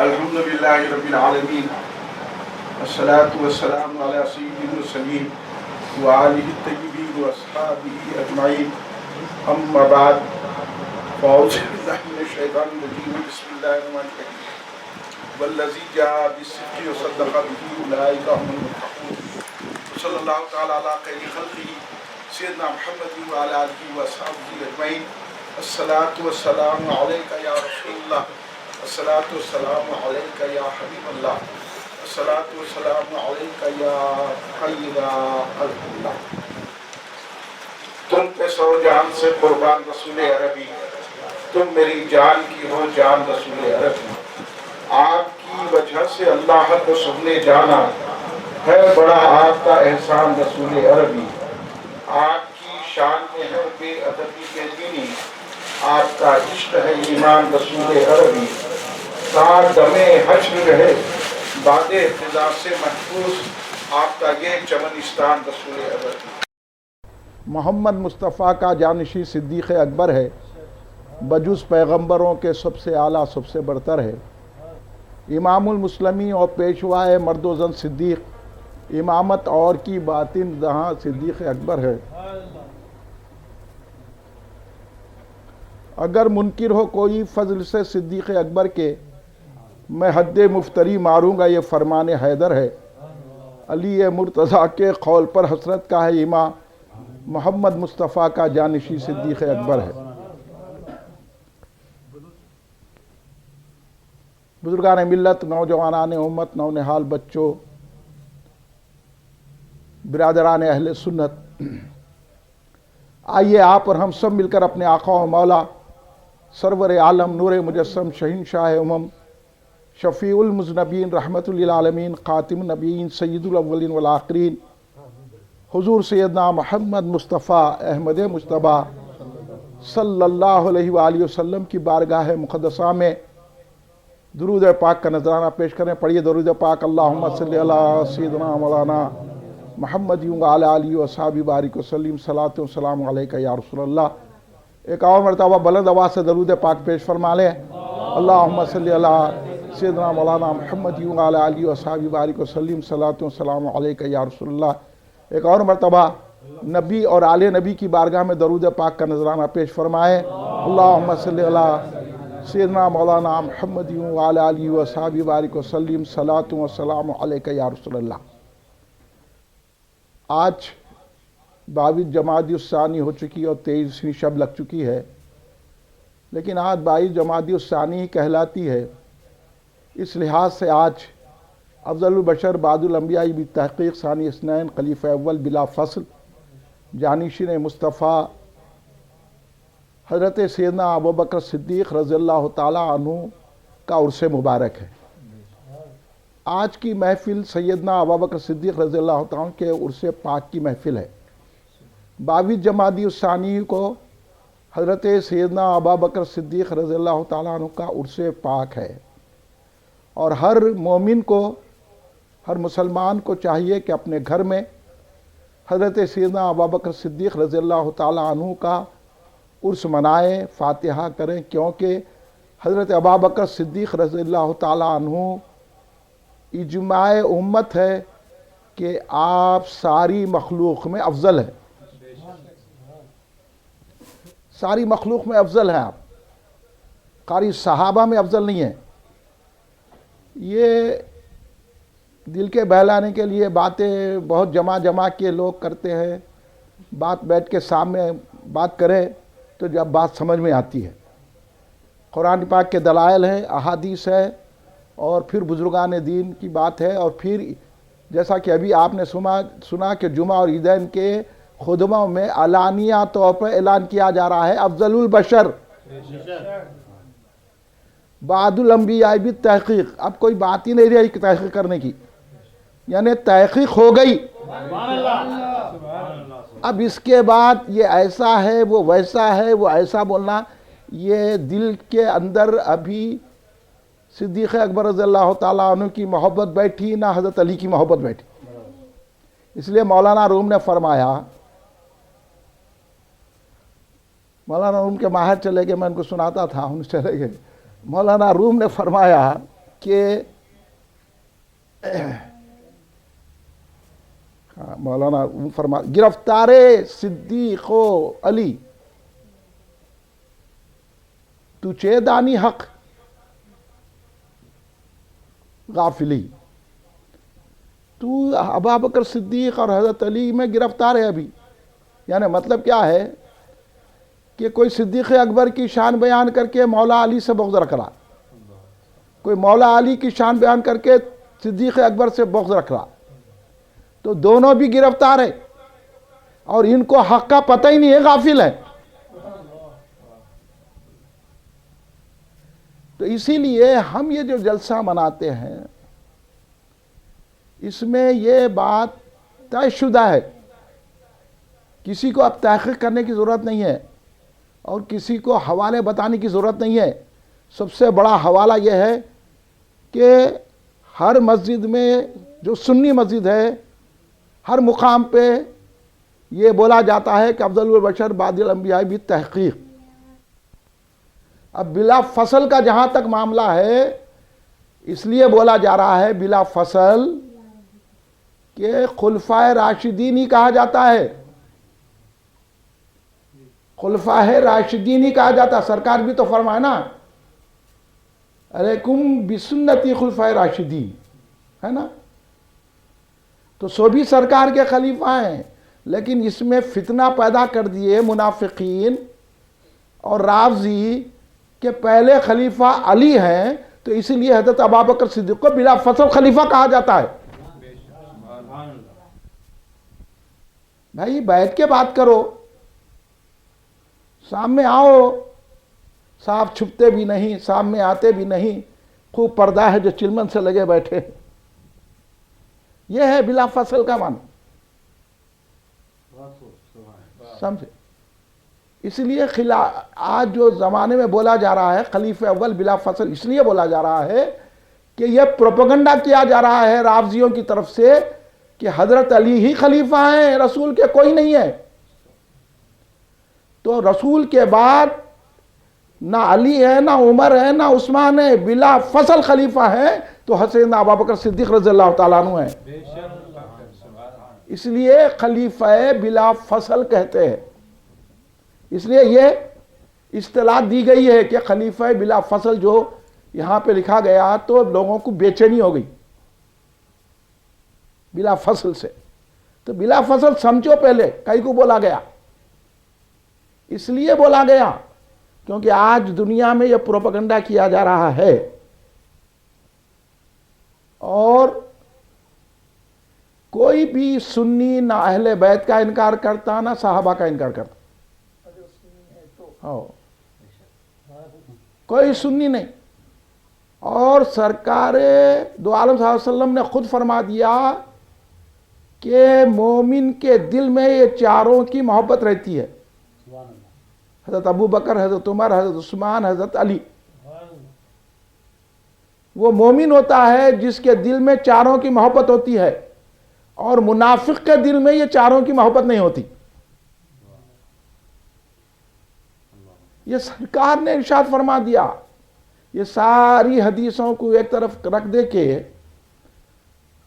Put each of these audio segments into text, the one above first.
الحمد للہ رب العالمین والصلاة والسلام علی سید المرسلین وآلہ الطیبین واصحابہ اجمعین اما بعد فاعوذ باللہ من الشیطان الرجیم بسم اللہ الرحمن الرحیم والذی جاء بالصدق وصدق به اولئک هم المتقون صلی اللہ تعالی علی خیر خلقہ سیدنا محمد وعلی آلہ واصحابہ اجمعین الصلاة والسلام علیکہ یا رسول اللہ الصلاة والسلام علیکہ یا حبیب اللہ الصلاة والسلام علیکہ یا خیر خلق اللہ. تم پہ سو جان سے قربان رسول عربی، تم میری جان کی ہو جان رسول عربی. آپ کی وجہ سے اللہ کو سب نے جانا ہے، بڑا آپ کا احسان رسول عربی. آپ کی شان میں ہے بے ادبی کے دینی، آپ کا عشق ہے ایمان رسول عربی. تار دمے حشر رہے باد فضا سے محفوظ، آپ کا یہ چمنستان رسول عربی. محمد مصطفیٰ کا جانشین صدیق اکبر ہے، بجز پیغمبروں کے سب سے اعلیٰ سب سے برتر ہے. امام المسلمین اور پیشوائے مرد و زن صدیق، امامت اور کی باطن جہاں صدیق اکبر ہے. اگر منکر ہو کوئی فضل سے صدیق اکبر کے، میں حد مفتری ماروں گا یہ فرمان حیدر ہے. علی مرتضیٰ کے قول پر حسرت کا ہے امام، محمد مصطفیٰ کا جانشین صدیق اکبر ہے. بزرگان ملت، نوجوانان امت، نونہال بچوں، برادران اہل سنت، آئیے آپ اور ہم سب مل کر اپنے آقا و مولا سرور عالم نور مجسم شہنشاہ امم شفیع المذنبین رحمت للعالمین خاتم النبیین سید الاولین والآخرین حضور سیدنا محمد مصطفیٰ احمد مجتبیٰ صلی اللہ علیہ وآلہ وسلم کی بارگاہ مقدسہ میں درود پاک کا نذرانہ پیش کریں. پڑھیے درود پاک. اللہم صلی علی سیدنا مولانا محمد وعلی آلہ وصحبہ بارک وسلم. صلاۃ و سلام علیکہ یا رسول اللہ. ایک اور مرتبہ بلند آواز سے درود پاک پیش فرما لیں. اللہم صلی علی سیدنا مولانا محمد وعلی آلہ وصحبہ بارک وسلم. صلاۃ و سلام علیکہ یا رسول اللہ. ایک اور مرتبہ نبی اور آل نبی کی بارگاہ میں درود پاک کا نذرانہ پیش فرمائیں. اللہم صلی علی سیدنا مولانا محمد وعلی آلہ وصحبہ بارک وسلم. صلاۃ و سلام علیکہ یا رسول اللہ. آج 22 جمادی الثانی ہو چکی اور 23ویں شب لگ چکی ہے، لیکن آج 22 جمادی الثانی ہی کہلاتی ہے. اس لحاظ سے آج افضل البشر بعد الانبیاء بالتحقیق ثانی اثنین خلیفہ اول بلا فصل جانشین مصطفیٰ حضرت سیدنا ابوبکر صدیق رضی اللہ تعالیٰ عنہ کا عرس مبارک ہے. آج کی محفل سیدنا ابوبکر صدیق رضی اللہ تعالیٰ عنہ کے عرس پاک کی محفل ہے. 22 جمادی الثانی کو حضرت سیدنا ابوبکر صدیق رضی اللہ تعالیٰ عنہ کا عرس پاک ہے، اور ہر مومن کو، ہر مسلمان کو چاہیے کہ اپنے گھر میں حضرت سیدنا ابوبکر صدیق رضی اللہ تعالیٰ عنہ کا عرس منائیں، فاتحہ کریں، کیونکہ حضرت ابوبکر صدیق رضی اللہ تعالیٰ عنہ اجماع امت ہے کہ آپ ساری مخلوق میں افضل ہیں. ساری مخلوق میں افضل ہیں آپ، قاری صحابہ میں افضل نہیں ہیں. یہ دل کے بہلانے کے لیے باتیں بہت جمع کے لوگ کرتے ہیں. بات بیٹھ کے سامنے بات کریں تو جب بات سمجھ میں آتی ہے. قرآن پاک کے دلائل ہیں، احادیث ہے، اور پھر بزرگان دین کی بات ہے، اور پھر جیسا کہ ابھی آپ نے سنا کہ جمعہ اور عیدین کے خطبوں میں علانیہ طور پر اعلان کیا جا رہا ہے افضل البشر بعد الانبیاء بالتحقیق. اب کوئی بات ہی نہیں رہی تحقیق کرنے کی، یعنی تحقیق ہو گئی. اب اس کے بعد یہ ایسا ہے، وہ ویسا ہے، وہ ایسا بولنا، یہ دل کے اندر ابھی صدیق اکبر رضی اللہ تعالیٰ عنہ کی محبت بیٹھی نہ حضرت علی کی محبت بیٹھی. اس لیے مولانا روم نے فرمایا، مولانا روم کے ماہر چلے گئے، میں ان کو سناتا تھا، ان چلے گئے. مولانا روم نے فرمایا کہ مولانا فرما گرفتار صدیق و علی تو چے دانی حق غافلی، تو ابوبکر صدیق اور حضرت علی میں گرفتار ہے ابھی. یعنی مطلب کیا ہے کہ کوئی صدیق اکبر کی شان بیان کر کے مولا علی سے بغض رکھ رہا، کوئی مولا علی کی شان بیان کر کے صدیق اکبر سے بغض رکھ رہا، تو دونوں بھی گرفتار ہیں اور ان کو حق کا پتہ ہی نہیں ہے، غافل ہے. تو اسی لیے ہم یہ جو جلسہ مناتے ہیں اس میں یہ بات طے شدہ ہے، کسی کو اب تحقیق کرنے کی ضرورت نہیں ہے اور کسی کو حوالے بتانے کی ضرورت نہیں ہے. سب سے بڑا حوالہ یہ ہے کہ ہر مسجد میں جو سنی مسجد ہے ہر مقام پہ یہ بولا جاتا ہے کہ افضل البشر بعد الانبیاء بھی تحقیق. اب بلا فصل کا جہاں تک معاملہ ہے اس لیے بولا جا رہا ہے بلا فصل کہ خلفائے راشدین ہی کہا جاتا ہے، خلفائے راشدین ہی کہا جاتا ہے. سرکار بھی تو فرمائے نا علیکم بسنتی خلفائے راشدین، ہے نا. تو سو بھی سرکار کے خلیفہ ہیں، لیکن اس میں فتنہ پیدا کر دیے منافقین اور رافضی کہ پہلے خلیفہ علی ہیں، تو اسی لیے حضرت ابوبکر صدیق کو بلا فصل خلیفہ کہا جاتا ہے. بھائی بیٹھ کے بات کرو، سامنے آؤ. صاحب چھپتے بھی نہیں، سامنے آتے بھی نہیں، خوب پردہ ہے جو چلمن سے لگے بیٹھے. یہ ہے بلا فصل کا معنی، سمجھے. اس لیے آج جو زمانے میں بولا جا رہا ہے خلیفہ اول بلا فصل، اس لیے بولا جا رہا ہے کہ یہ پروپیگنڈا کیا جا رہا ہے رافضیوں کی طرف سے کہ حضرت علی ہی خلیفہ ہیں، رسول کے کوئی نہیں ہے. تو رسول کے بعد نہ علی ہے، نہ عمر ہے، نہ عثمان ہے، بلا فصل خلیفہ ہیں تو حضرت ابوبکر صدیق رضی اللہ تعالیٰ عنہ ہیں. اس لیے خلیفہ بلا فصل کہتے ہیں. اس لیے یہ اصطلاح دی گئی ہے کہ خلیفہ بلا فصل جو یہاں پہ لکھا گیا تو لوگوں کو بے چینی ہو گئی بلا فصل سے. تو بلا فصل سمجھو پہلے کئی کو بولا گیا، اس لیے بولا گیا کیونکہ آج دنیا میں یہ پروپیگنڈا کیا جا رہا ہے اور کوئی بھی سنی نہ اہل بیت کا انکار کرتا نہ صحابہ کا انکار کرتا. کوئی سنی نہیں. اور سرکار دو عالم صلی اللہ علیہ وسلم نے خود فرما دیا کہ مومن کے دل میں یہ چاروں کی محبت رہتی ہے، حضرت ابو بکر، حضرت عمر، حضرت عثمان، حضرت علی. وہ مومن ہوتا ہے جس کے دل میں چاروں کی محبت ہوتی ہے، اور منافق کے دل میں یہ چاروں کی محبت نہیں ہوتی. یہ سرکار نے ارشاد فرما دیا. یہ ساری حدیثوں کو ایک طرف رکھ دے کے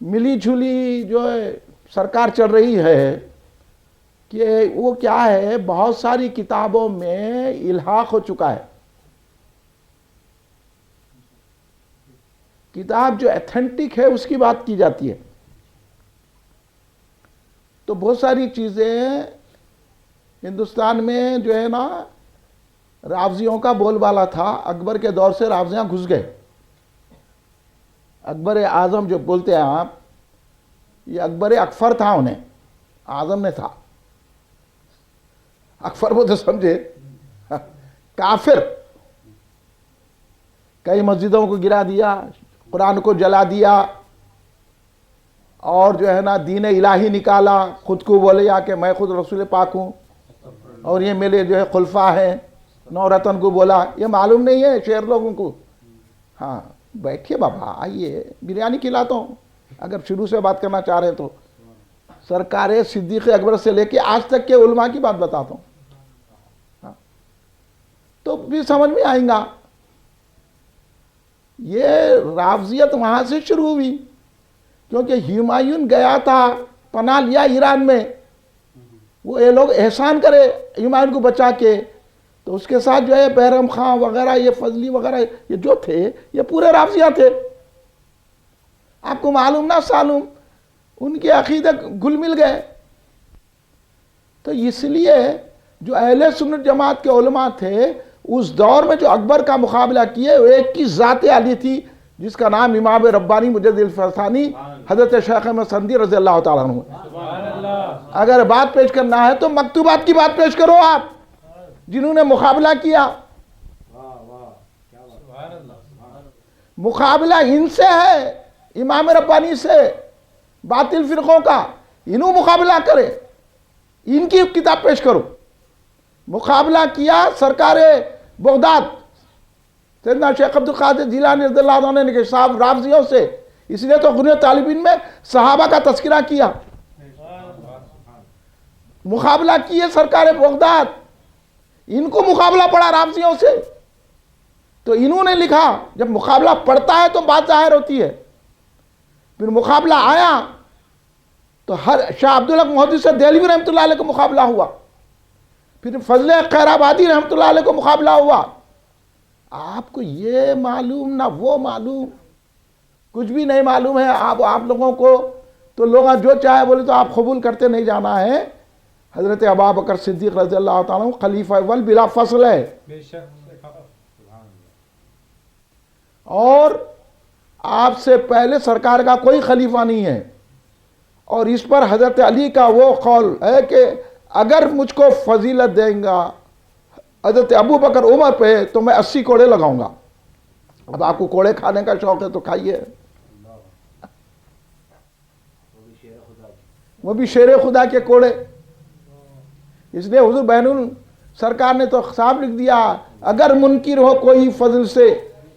ملی جھولی جو سرکار چل رہی ہے کہ وہ کیا ہے، بہت ساری کتابوں میں الحاق ہو چکا ہے. کتاب جو ایتھنٹک ہے اس کی بات کی جاتی ہے. تو بہت ساری چیزیں ہندوستان میں جو ہے نا رافضیوں کا بول بالا تھا. اکبر کے دور سے رافضیاں گھس گئے. اکبر اعظم جو بولتے ہیں آپ، یہ اکبر اکفر تھا، انہیں اعظم نے تھا. اکفر وہ تو سمجھے کافر. کئی مسجدوں کو گرا دیا، قرآن کو جلا دیا، اور جو ہے نا دین الہی نکالا. خود کو بولے یا کہ میں خود رسول پاک ہوں اور یہ میرے جو ہے خلفاء ہیں. نو رتن کو بولا. یہ معلوم نہیں ہے شہر لوگوں کو. ہاں بیٹھیے بابا، آئیے بریانی کھلاتا ہوں اگر شروع سے بات کرنا چاہ رہے تو. سرکار صدیق اکبر سے لے کے آج تک کے علماء کی بات بتاتا ہوں، تو بھی سمجھ میں آئیں گا. یہ رافضیت وہاں سے شروع ہوئی، کیونکہ ہمایون گیا تھا، پناہ لیا ایران میں، وہ یہ لوگ احسان کرے ہمایون کو بچا کے، تو اس کے ساتھ جو ہے بہرام خان وغیرہ، یہ فضلی وغیرہ، یہ جو تھے یہ پورے رافضیہ تھے، آپ کو معلوم نہ معلوم، ان کے عقیدے گھل مل گئے۔ تو اس لیے جو اہل سنت جماعت کے علماء تھے اس دور میں جو اکبر کا مقابلہ کیے، وہ ایک کی ذات علی تھی جس کا نام امام ربانی مجدد الفسانی حضرت شیخ احمد سندھی رضی اللہ تعالیٰ عنہ ہے۔ اگر بات پیش کرنا ہے تو مکتوبات کی بات پیش کرو آپ، جنہوں نے مقابلہ کیا، مقابلہ ان سے ہے، امام ربانی سے، باطل فرقوں کا، انہوں مقابلہ کرے، ان کی کتاب پیش کرو۔ مقابلہ کیا سرکار بغداد سیدنا شیخ عبد القادر جیلانی رضی اللہ عنہ نے کہ صاحب رافضیوں سے، اس لیے تو غنیۃ طالبین میں صحابہ کا تذکرہ کیا۔ مقابلہ کیے سرکار بغداد، ان کو مقابلہ پڑا رافضیوں سے، تو انہوں نے لکھا جب مقابلہ پڑتا ہے تو بات ظاہر ہوتی ہے۔ پھر مقابلہ آیا تو ہر شاہ عبدالحق محدث دہلوی رحمۃ اللہ علیہ کو مقابلہ ہوا، پھر فضل خیر آبادی رحمۃ اللہ علیہ کو مقابلہ ہوا۔ آپ کو یہ معلوم نہ وہ معلوم، کچھ بھی نہیں معلوم ہے آپ لوگوں کو، تو لوگ جو چاہے بولے تو آپ قبول کرتے نہیں جانا ہے۔ حضرت ابوبکر صدیق رضی اللہ تعالیٰ عنہ خلیفہ اول بلا فصل ہے، اور آپ سے پہلے سرکار کا کوئی خلیفہ نہیں ہے، اور اس پر حضرت علی کا وہ قول ہے کہ اگر مجھ کو فضیلت دیں گا حضرت ابوبکر عمر پہ تو میں 80 کوڑے لگاؤں گا۔ اب آپ کو کوڑے کھانے کا شوق ہے تو کھائیے، وہ بھی شیر خدا کے کوڑے۔ اس لیے حضور بہن سرکار نے تو صاف لکھ دیا، اگر منکر ہو کوئی فضل سے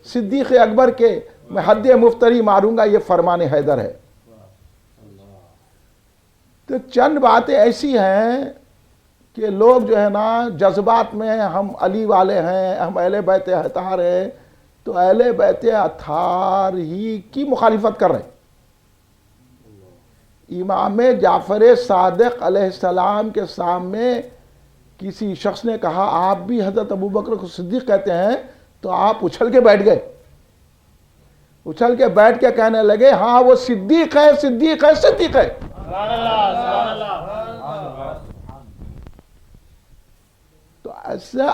صدیق اکبر کے، میں حد مفتری ماروں گا، یہ فرمان حیدر ہے۔ تو چند باتیں ایسی ہیں کہ لوگ جو ہے نا جذبات میں ہم علی والے ہیں، ہم اہل بیت اطہار ہیں، تو اہل بیت اطہار ہی کی مخالفت کر رہے ہیں۔ امام جعفر صادق علیہ السلام کے سامنے کسی شخص نے کہا آپ بھی حضرت ابوبکر کو صدیق کہتے ہیں، تو آپ اچھل کے بیٹھ گئے، اچھل کے بیٹھ کے کہنے لگے ہاں وہ صدیق ہے، صدیق ہے، صدیق ہے۔ تو ایسا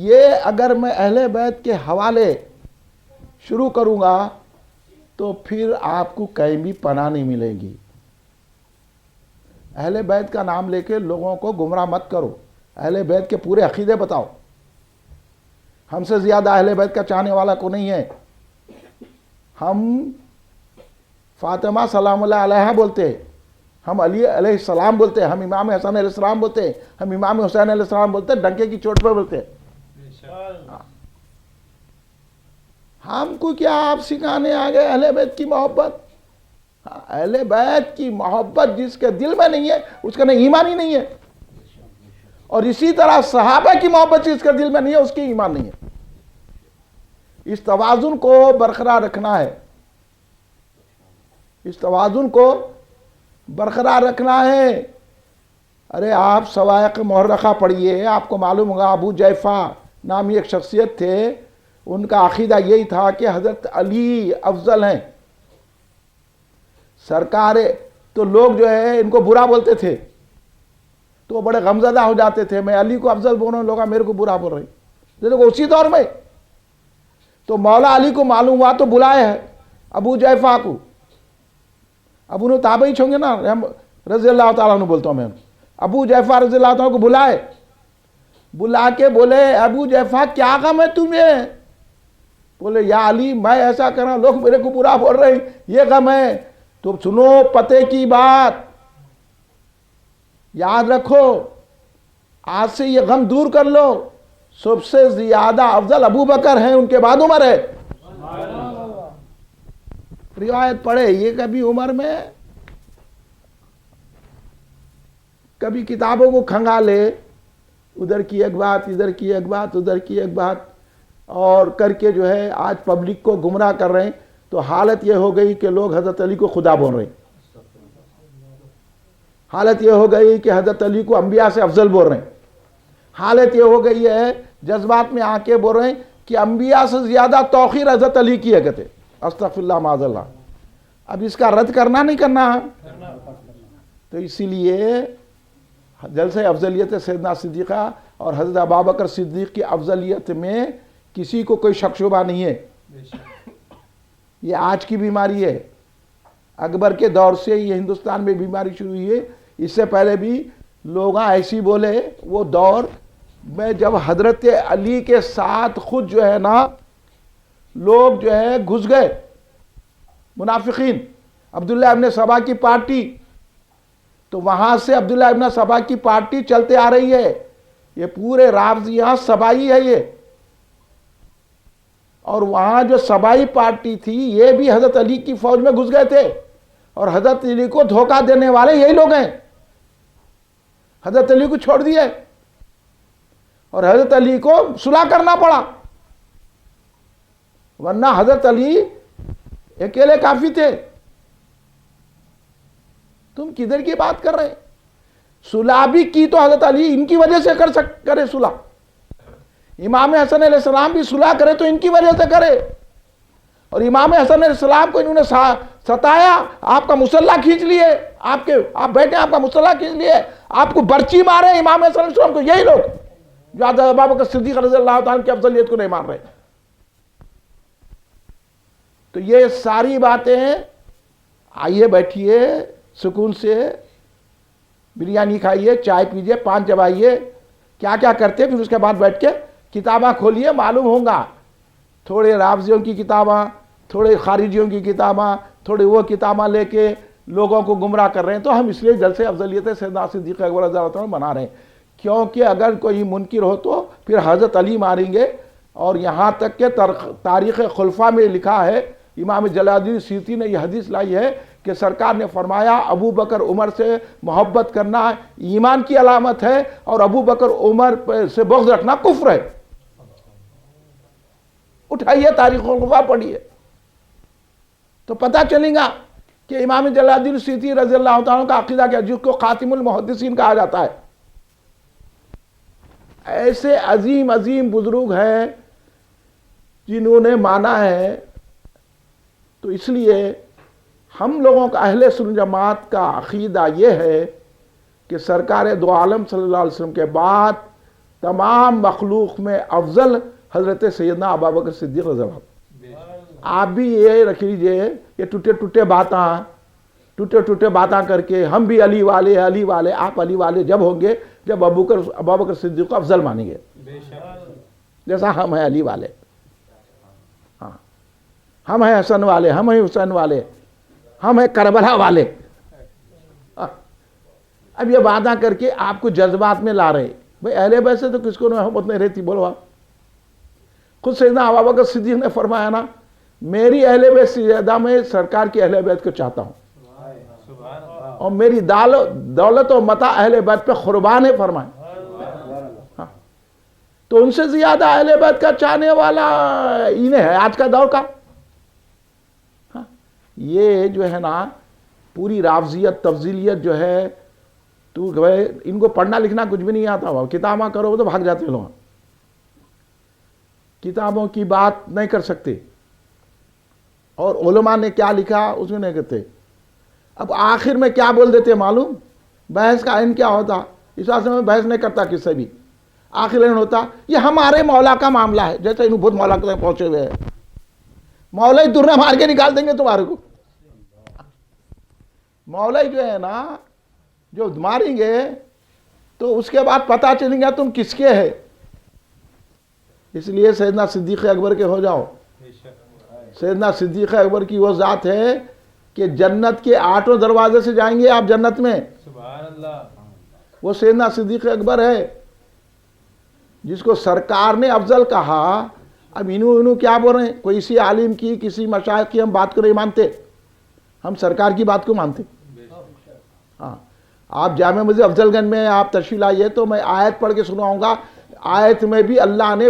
یہ اگر میں اہل بیت کے حوالے شروع کروں گا تو پھر آپ کو کہیں بھی پناہ نہیں ملے گی۔ اہل بیت کا نام لے کے لوگوں کو گمراہ مت کرو، اہل بیت کے پورے عقیدے بتاؤ۔ ہم سے زیادہ اہل بیت کا چاہنے والا کو نہیں ہے۔ ہم فاطمہ سلام اللہ علیہا بولتے، ہم علی علیہ السلام بولتے، ہم امام حسن علیہ السلام بولتے، ہم امام حسین علیہ السلام بولتے، ڈنکے کی چوٹ پر بولتے۔ ہم کو کیا آپ سکھانے آگے اہل بیت کی محبت؟ اہل بیت کی محبت جس کے دل میں نہیں ہے اس کا نہیں ایمان ہی نہیں ہے، اور اسی طرح صحابہ کی محبت جس کے دل میں نہیں ہے اس کی ایمان نہیں ہے۔ اس توازن کو برقرار رکھنا ہے، اس توازن کو برقرار رکھنا ہے۔ ارے آپ سوائق محرقہ پڑھیے، آپ کو معلوم ہوگا ابو جیفہ نامی ایک شخصیت تھے، ان کا عقیدہ یہی تھا کہ حضرت علی افضل ہیں سرکار، تو لوگ جو ہے ان کو برا بولتے تھے تو وہ بڑے غمزدہ ہو جاتے تھے، میں علی کو افضل بول رہا ہوں، لوگ میرے کو برا بول رہے ہیں۔ دیکھو اسی دور میں تو مولا علی کو معلوم ہوا تو بلائے ہے ابو جیفہ کو، اب انہوں تابعی ہوں گے نا، رضی اللہ تعالیٰ عنہ بولتا ہوں میں، ابو جیفہ رضی اللہ تعالیٰ کو بلائے، بلا کے بولے ابو جیفہ کیا غم ہے تمہیں؟ بولے یا علی میں ایسا کر رہا ہوں، لوگ میرے کو برا بول رہے ہیں، یہ غم ہے۔ تو سنو پتے کی بات، یاد رکھو، آج سے یہ غم دور کر لو، سب سے زیادہ افضل ابو بکر ہیں، ان کے بعد عمر ہے۔ روایت پڑھے، یہ کبھی عمر میں کبھی کتابوں کو کھنگا لے، ادھر کی ایک بات، ادھر کی ایک بات، ادھر کی ایک بات، اور کر کے جو ہے آج پبلک کو گمراہ کر رہے ہیں. تو حالت یہ ہو گئی کہ لوگ حضرت علی کو خدا بول رہے ہیں. حالت یہ ہو گئی کہ حضرت علی کو انبیاء سے افضل بول رہے ہیں. حالت یہ ہو گئی ہے جذبات میں آ کے بول رہے ہیں کہ انبیاء سے زیادہ توقیر حضرت علی کی ہے کہتے. استغفر اللہ معاذ اللہ. اب اس کا رد کرنا نہیں کرنا. تو اسی لیے جلسہ افضلیت سیدنا صدیقہ اور حضرت ابوبکر صدیق کی افضلیت میں کسی کو کوئی شک شبہ نہیں ہے. یہ آج کی بیماری ہے. اکبر کے دور سے یہ ہندوستان میں بیماری شروع ہوئی ہے. اس سے پہلے بھی لوگ ایسی بولے. وہ دور میں جب حضرت علی کے ساتھ خود جو ہے نا لوگ جو ہے گھس گئے منافقین. عبداللہ ابن سبا کی پارٹی, تو وہاں سے عبداللہ ابن سبا کی پارٹی چلتے آ رہی ہے. یہ پورے رافضیہ سبائی ہے یہ. اور وہاں جو سبائی پارٹی تھی یہ بھی حضرت علی کی فوج میں گھس گئے تھے. اور حضرت علی کو دھوکہ دینے والے یہی لوگ ہیں. حضرت علی کو چھوڑ دیے اور حضرت علی کو صلح کرنا پڑا, ورنہ حضرت علی اکیلے کافی تھے. تم کدھر کی بات کر رہے ہیں؟ صلح بھی کی تو حضرت علی ان کی وجہ سے کرے صلح. امام حسن علیہ السلام بھی صلح کرے تو ان کی وجہ سے کرے. اور امام حسن علیہ السلام کو انہوں نے ستایا, آپ کا مسلح کھینچ لیے, آپ بیٹھے آپ کا مسلح کھینچ لیے, آپ کو برچی مارے امام حسن علیہ السلام کو. یہی لوگ جو حضرت ابوبکر صدیق رضی اللہ تعالیٰ کی افضلیت کو نہیں مان رہے. تو یہ ساری باتیں, آئیے بیٹھیے سکون سے, بریانی کھائیے, چائے پیجیے, پان چبائیے, کیا کیا کرتے, پھر اس کے بعد بیٹھ کے کتاباں کھولیے, معلوم ہوگا. تھوڑے رافضیوں کی کتاباں, تھوڑے خارجیوں کی کتاباں, تھوڑے وہ کتاباں لے کے لوگوں کو گمراہ کر رہے ہیں. تو ہم اس لیے جلسے افضلیت سیدنا صدیق اکبر رضی اللہ عنہ بنا رہے ہیں, کیونکہ اگر کوئی منکر ہو تو پھر حضرت علی ماریں گے. اور یہاں تک کہ تاریخ خلفاء میں لکھا ہے, امام جلال الدین سیوطی نے یہ حدیث لائی ہے کہ سرکار نے فرمایا ابو بکر عمر سے محبت کرنا ایمان کی علامت ہے, اور ابو بکر عمر سے بغض رکھنا کفر ہے. اٹھائیے تاریخ خلفاء پڑھیے تو پتہ چلے گا کہ امام جلال الدین سیوطی رضی اللہ تعالیٰ کا عقیدہ کیا, جس کو خاتم المحدثین کہا جاتا ہے. ایسے عظیم عظیم بزرگ ہیں جنہوں نے مانا ہے. تو اس لیے ہم لوگوں کا اہل سنت جماعت کا عقیدہ یہ ہے کہ سرکار دو عالم صلی اللہ علیہ وسلم کے بعد تمام مخلوق میں افضل حضرت سیدنا ابوبکر صدیق رضی اللہ عنہ. آپ بھی یہ رکھ لیجئے, یہ ٹوٹے ٹوٹے باتاں کر کے ہم بھی علی والے, آپ علی والے جب ہوں گے جب ابوبکر صدیق کو افضل مانیں گے, جیسا ہم ہیں علی والے, ہاں ہم ہیں حسن والے, ہم ہیں حسین والے, ہم ہیں کربلا والے. اب یہ باتاں کر کے آپ کو جذبات میں لا رہے. بھئی اہل بیت سے تو کس کو محبت نہیں رہتی, بولو آپ. خود سیدنا ابوبکر صدیق نے فرمایا نا, میری اہل بیت سے زیادہ میں سرکار کی اہل بیت کو چاہتا ہوں, اور میری دولت و متاع اہل بیت پہ قربان ہے فرمائے. تو ان سے زیادہ اہل بیت کا چاہنے والا انہیں ہے آج کا دور کا. یہ جو ہے نا پوری رافضیت تفضیلیت جو ہے, تو ان کو پڑھنا لکھنا کچھ بھی نہیں آتا, کتاباں کرو تو بھاگ جاتے لوگ, کتابوں کی بات نہیں کر سکتے, اور علماء نے کیا لکھا اس میں نہیں کرتے. اب آخر میں کیا بول دیتے معلوم, بحث کا عین کیا ہوتا, اس واسطے میں بحث نہیں کرتا کس سے بھی. آخر عین ہوتا یہ ہمارے مولا کا معاملہ ہے, جیسے انہوں بہت مولا کے پہنچے ہوئے ہیں, مولا ہی درنے مار کے نکال دیں گے تمہارے کو. مولا جو ہے نا جو ماریں گے تو اس کے بعد پتہ چلیں گا تم کس کے ہے. اس لیے سیدنا صدیق اکبر کے ہو جاؤ. سیدنا صدیق اکبر کی وہ ذات ہے کہ جنت کے 8 دروازے سے جائیں گے آپ جنت میں. سبحان اللہ. وہ سیدنا صدیق اکبر ہے جس کو سرکار نے افضل کہا. اب انہوں کیا بول رہے ہیں, کوئی اسی عالم کی کسی مشائخ کی ہم بات کو نہیں مانتے, ہم سرکار کی بات کو مانتے. ہاں آپ جامع مسجد افضل گنج میں آپ تشریف لائیے تو میں آیت پڑھ کے سناؤں گا. آیت میں بھی اللہ نے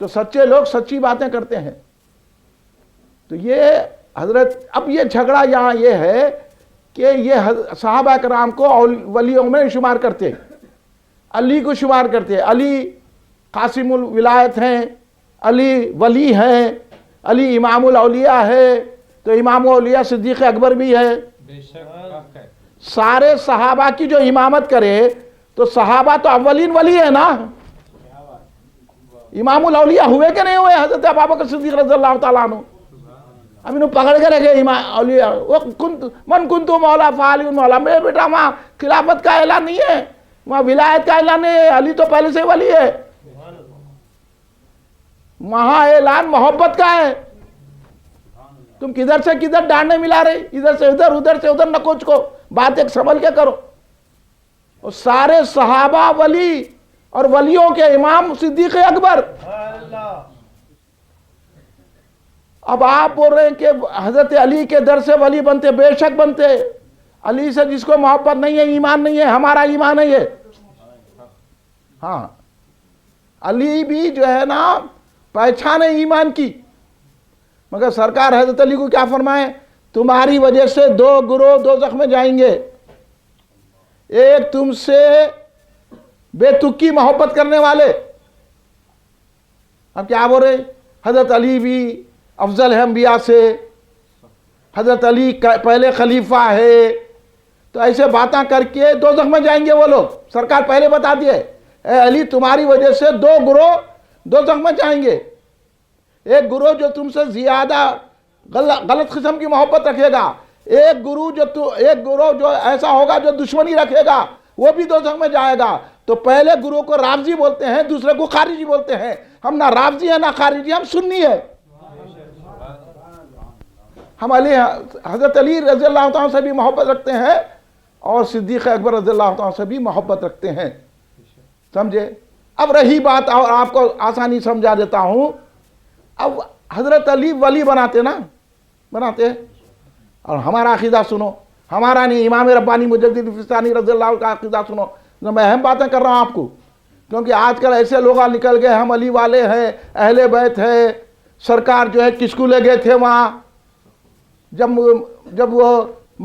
تو سچے لوگ سچی باتیں کرتے ہیں. تو یہ حضرت اب یہ جھگڑا یہاں یہ ہے کہ یہ صحابہ کرام کو ولیوں میں شمار کرتے, علی کو شمار کرتے. علی قاسم الولایت ہیں, علی ولی ہیں, علی امام الاولیاء ہے, تو امام الاولیاء صدیق اکبر بھی ہے. سارے صحابہ کی جو امامت کرے تو صحابہ تو اولین ولی ہے نا. امام الاولیاء ہوئے کہ نہیں ہوئے حضرت ابوبکر صدیق رضی اللہ تعالیٰ عنہ؟ اب انہوں پکڑ کے رکھے امام اولیاء, من کنتو مولا فعلی مولا. میرے بیٹا وہاں خلافت کا اعلان نہیں ہے, وہاں ولایت کا اعلان نہیں ہے, علی تو پہلے سے ولی ہے. وہاں اعلان محبت کا ہے. تم کدھر سے کدھر ڈانڈے ملا رہے, ادھر سے ادھر سے ادھر نہ کچھ کو بات ایک سنبھل کے کرو. اور سارے صحابہ ولی اور ولیوں کے امام صدیق اکبر. اب آپ بول رہے ہیں کہ حضرت علی کے در سے ولی بنتے, بے شک بنتے. علی سے جس کو محبت نہیں ہے ایمان نہیں ہے. ہمارا ایمان ہے یہ. ہاں علی بھی جو ہے نا پہچان ہے ایمان کی, مگر سرکار حضرت علی کو کیا فرمائے, تمہاری وجہ سے 2 گروہ دوزخ میں جائیں گے. ایک تم سے بے تکی محبت کرنے والے. اب کیا بول رہے, حضرت علی بھی افضل ہے انبیاء سے, حضرت علی پہلے خلیفہ ہے, تو ایسے باتیں کر کے دوزخ میں جائیں گے وہ لوگ. سرکار پہلے بتا دیے, اے علی تمہاری وجہ سے 2 گروہ دوزخ میں جائیں گے. ایک گروہ جو تم سے زیادہ غلط قسم کی محبت رکھے گا, ایک گروہ جو ایسا ہوگا جو دشمنی رکھے گا, وہ بھی دوزخ میں جائے گا. تو پہلے گروہ کو رافضی بولتے ہیں, دوسرے کو خارجی بولتے ہیں. ہم نہ رافضی ہیں نہ خارجی, ہم سنی ہیں. ہم حضرت علی رضی اللہ تعالیٰ سے بھی محبت رکھتے ہیں اور صدیق اکبر رضی اللہ تعالیٰ سے بھی محبت رکھتے ہیں. سمجھے؟ اب رہی بات, اور آپ کو آسانی سمجھا دیتا ہوں. اب حضرت علی ولی بناتے نا, بناتے. اور ہمارا عقیدہ سنو, ہمارا نہیں, امام ربانی مجدد فستانی رضی اللہ کا عقیدہ سنو. میں اہم باتیں کر رہا ہوں آپ کو, کیونکہ آج کل ایسے لوگ نکل گئے ہم علی والے ہیں, اہل بیت ہے. سرکار جو ہے کس کو لے گئے تھے وہاں, جب وہ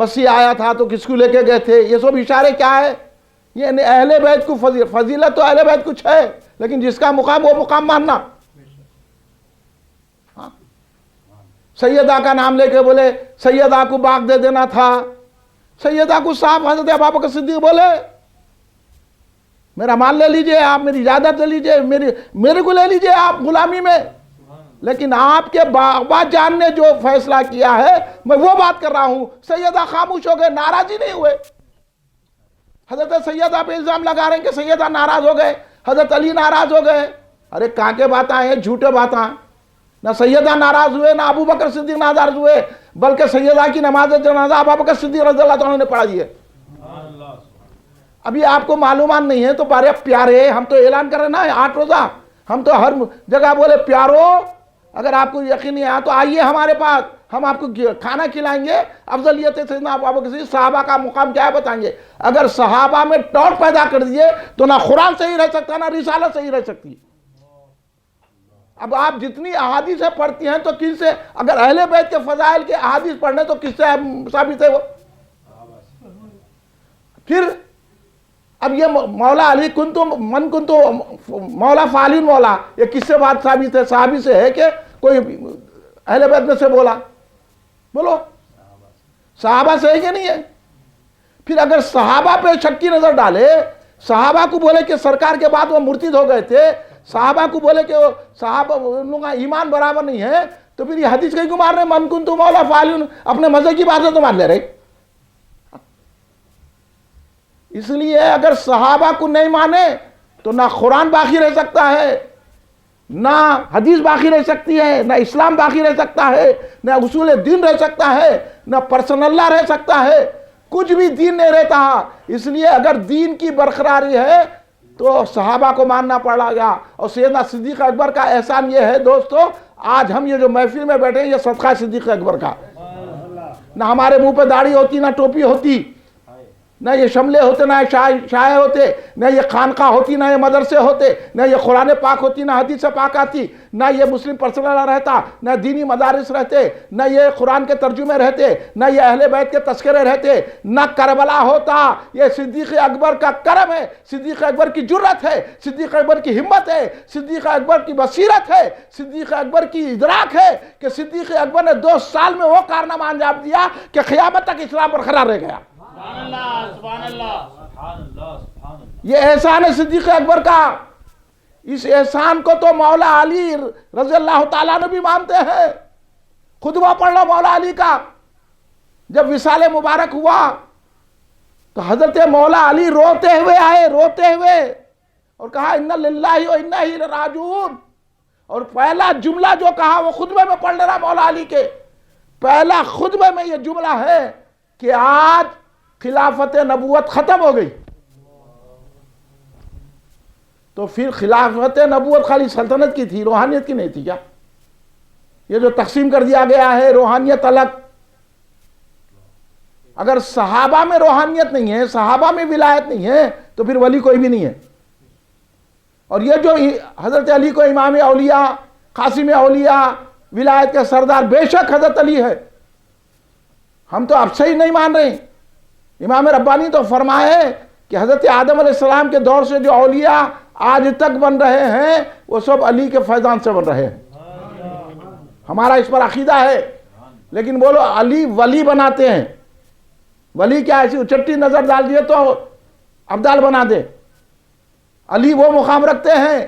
مسیح آیا تھا تو کس کو لے کے گئے تھے. یہ سب اشارے کیا ہے, یہ اہل بیت کو فضیلت تو اہل بیت کچھ ہے, لیکن جس کا مقام وہ مقام ماننا. سیدہ کا نام لے کے بولے سیدہ کو باغ دے دینا تھا. سیدہ کو صاحب حضرت ابوبکر صدیق بولے میرا مال لے لیجئے, آپ میری اجازت لے لیجئے, میرے کو لے لیجئے آپ غلامی میں. لیکن آپ کے باغبا جان نے جو فیصلہ کیا ہے میں وہ بات کر رہا ہوں. سیدہ خاموش ہو گئے, ناراض ہی نہیں ہوئے. حضرت سیدہ پہ الزام لگا رہے ہیں کہ سیدہ ناراض ہو گئے, حضرت علی ناراض ہو گئے. ارے کہاں کے باتیں ہیں, جھوٹے باتیں. نہ سیدہ ناراض ہوئے, نہ ابوبکر صدیق ناراض ہوئے, بلکہ سیدہ کی نماز جنازہ ابوبکر صدیق رضی اللہ تعالیٰ نے پڑھائی ہے. ابھی آپ کو معلومات نہیں ہے تو بارے پیارے, ہم تو اعلان کر رہے نا 8 روزہ, ہم تو ہر جگہ بولے پیارو, اگر آپ کو یقین نہیں آیا تو آئیے ہمارے پاس, ہم آپ کو کھانا کھلائیں گے. افضلیت سیدنا ابوبکر صدیق, صحابہ کا مقام کیا ہے بتائیں گے. اگر صحابہ میں ٹوٹ پیدا کر دیے تو نہ قرآن صحیح رہ سکتا نہ رسالت صحیح رہ سکتی. اب آپ جتنی احادیثیں پڑھتی ہیں تو کن سے, اگر اہل بیت کے فضائل کے احادیث پڑھنے تو کس سے ثابت ہے وہ. پھر اب یہ مولا علی من کنتو مولا فعلی مولا, یہ کس سے بات ثابت ہے؟ صحابی سے ہے کہ کوئی اہل بیت میں سے بولا؟ بولو, صحابہ سے ہے کہ نہیں ہے؟ پھر اگر صحابہ پہ شک کی نظر ڈالے, صحابہ کو بولے کہ سرکار کے بعد وہ مرتد ہو گئے تھے, صحابہ کو بولے کہ صحابہ ان کا ایمان برابر نہیں ہے, تو پھر یہ حدیث کہیں کو مار رہے, من کنتو مولا فعلی, اپنے مزے کی باتیں تو مان لے رہے. اس لیے اگر صحابہ کو نہیں مانے تو نہ قرآن باقی رہ سکتا ہے, نہ حدیث باقی رہ سکتی ہے, نہ اسلام باقی رہ سکتا ہے, نہ اصول دین رہ سکتا ہے, نہ پرسن اللہ رہ سکتا ہے, کچھ بھی دین نہیں رہتا. اس لیے اگر دین کی برقراری ہے تو صحابہ کو ماننا پڑا گا. اور سیدنا صدیق اکبر کا احسان یہ ہے دوستو, آج ہم یہ جو محفل میں بیٹھے ہیں یہ صدقہ صدیق اکبر کا. نہ ہمارے منہ پہ داڑھی ہوتی نہ ٹوپی ہوتی, نہ یہ شملے ہوتے، نہ یہ شائع ہوتے، نہ یہ خانقاہ ہوتی، نہ یہ مدرسے ہوتے، نہ یہ قرآن پاک ہوتی، نہ حدیث پاک آتی، نہ یہ مسلم پرسنل رہتا، نہ دینی مدارس رہتے، نہ یہ قرآن کے ترجمے رہتے، نہ یہ اہل بیت کے تذکرے رہتے، نہ کربلا ہوتا۔ یہ صدیق اکبر کا کرم ہے، صدیق اکبر کی جرت ہے، صدیق اکبر کی ہمت ہے، صدیق اکبر کی بصیرت ہے، صدیق اکبر کی ادراک ہے کہ صدیق اکبر نے 2 سال میں وہ کارنامہ انجام دیا کہ قیامت تک اسلام برقرار رہ گیا۔ سبحان اللہ۔ یہ احسان ہے صدیق اکبر کا۔ اس احسان کو تو مولا علی رضی اللہ تعالیٰ نے بھی مانتے ہیں۔ خطبہ پڑھ لو مولا علی کا، جب وصال مبارک ہوا تو حضرت مولا علی روتے ہوئے آئے، روتے ہوئے، اور کہا اِنَّ لِلَّهِ وَإِنَّا إِلَيْهِ رَاجِعُونَ۔ اور پہلا جملہ جو کہا وہ خطبے میں پڑھ لینا مولا علی کے، پہلا خطبے میں یہ جملہ ہے کہ آج خلافت نبوت ختم ہو گئی۔ تو پھر خلافت نبوت خالی سلطنت کی تھی، روحانیت کی نہیں تھی کیا؟ یہ جو تقسیم کر دیا گیا ہے روحانیت الگ، اگر صحابہ میں روحانیت نہیں ہے، صحابہ میں ولایت نہیں ہے، تو پھر ولی کوئی بھی نہیں ہے۔ اور یہ جو حضرت علی کو امام اولیاء، قاسم اولیاء، ولایت کے سردار، بے شک حضرت علی ہے، ہم تو اب سے ہی نہیں مان رہے ہیں۔ امام ربانی تو فرمائے کہ حضرت آدم علیہ السلام کے دور سے جو اولیاء آج تک بن رہے ہیں وہ سب علی کے فیضان سے بن رہے ہیں۔ ہمارا اس پر عقیدہ ہے، لیکن بولو علی ولی بناتے ہیں، ولی کیا ایسی اچٹی نظر ڈال دیے تو ابدال بنا دے؟ علی وہ مقام رکھتے ہیں،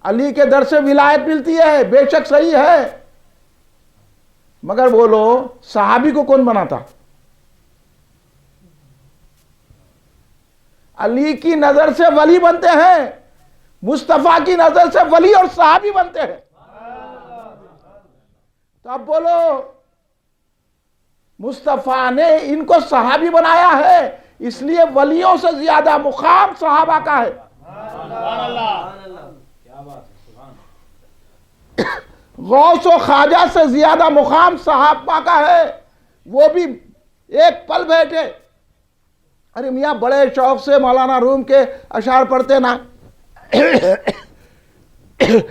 علی کے در سے ولایت ملتی ہے، بے شک صحیح ہے، مگر بولو صحابی کو کون بناتا؟ علی کی نظر سے ولی بنتے ہیں، مصطفیٰ کی نظر سے ولی اور صحابی بنتے ہیں۔ تو اب بولو مصطفیٰ نے ان کو صحابی بنایا ہے، اس لیے ولیوں سے زیادہ مقام صحابہ کا ہے۔ غوث و خواجہ سے زیادہ مقام صحابہ کا ہے، وہ بھی ایک پل بیٹھے۔ ارے میاں بڑے شوق سے مولانا روم کے اشعار پڑھتے نا،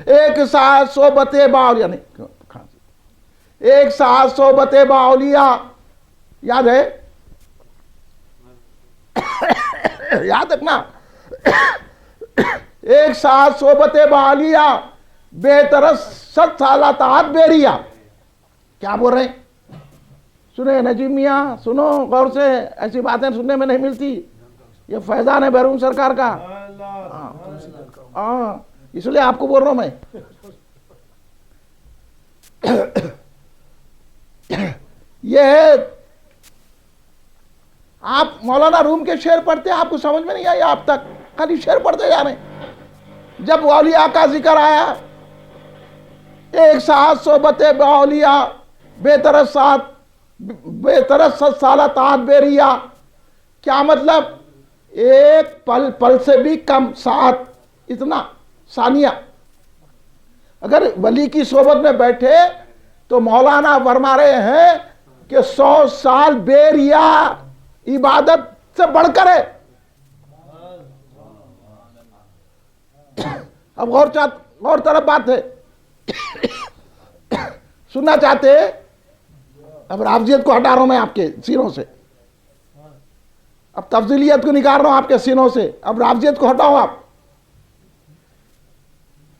ایک ساتھ صحبت باولیاء، ایک ساتھ صحبت باولیاء، یاد ہے؟ یاد رکھنا، ایک ساتھ صحبت باولیاء، بہتر 7 سالہ طاعت بیریا۔ کیا بول رہے ہیں؟ سنیں نجیب میاں، سنو غور سے، ایسی باتیں سننے میں نہیں ملتی، یہ فیضان ہے بیرون سرکار کا۔ ہاں اس لیے آپ کو بول رہا ہوں میں۔ یہ ہے، آپ مولانا روم کے شعر پڑھتے ہیں، آپ کو سمجھ میں نہیں آئی آپ تک، خالی شعر پڑھتے جا رہے ہیں۔ جب اولیاء کا ذکر آیا، ایک ساتھ صحبت باولیاء، بہتر 7 سالہ طاعت بیریا، کیا مطلب؟ ایک پل سے بھی کم ساعت، اتنا ثانیہ۔ اگر ولی کی صحبت میں بیٹھے تو مولانا فرما رہے ہیں کہ 100 سال بیریا عبادت سے بڑھ کر ہے۔ اب غور طرف بات ہے، سننا چاہتے؟ اب رافضیت کو ہٹا رہا ہوں میں آپ کے سینوں سے، اب تفضیلیت کو نکال رہا ہوں آپ کے سینوں سے، اب رافضیت کو ہٹاؤ آپ۔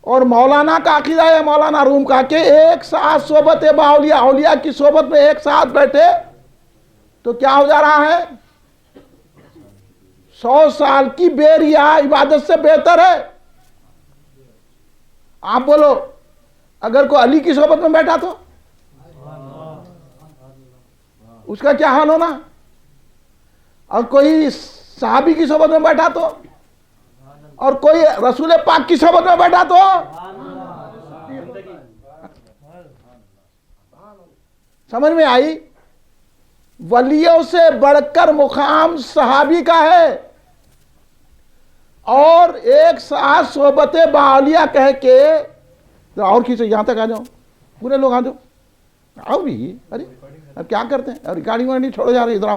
اور مولانا کا عقیدہ ہے، مولانا روم کا، کہ ایک ساتھ صحبت باولیاء، اولیاء کی صحبت میں ایک ساتھ بیٹھے تو کیا ہو جا رہا ہے؟ 100 سال کی بیریا عبادت سے بہتر ہے۔ آپ بولو اگر کوئی علی کی صحبت میں بیٹھا تو اس کا کیا حال ہونا؟ اور کوئی صحابی کی صحبت میں بیٹھا تو، اور کوئی رسول پاک کی صحبت میں بیٹھا تو، سمجھ میں آئی؟ ولیوں سے بڑھ کر مقام صحابی کا ہے، اور ایک ساتھ صحبت باولیاء کہہ کے، اور کسی یہاں تک آ جاؤ، پورے لوگ آ جاؤ، آؤ بھی، ارے اب کیا کرتے ہیں؟ ریکارڈنگ وارڈنگ چھوڑو جا رہے، ادھر آؤ،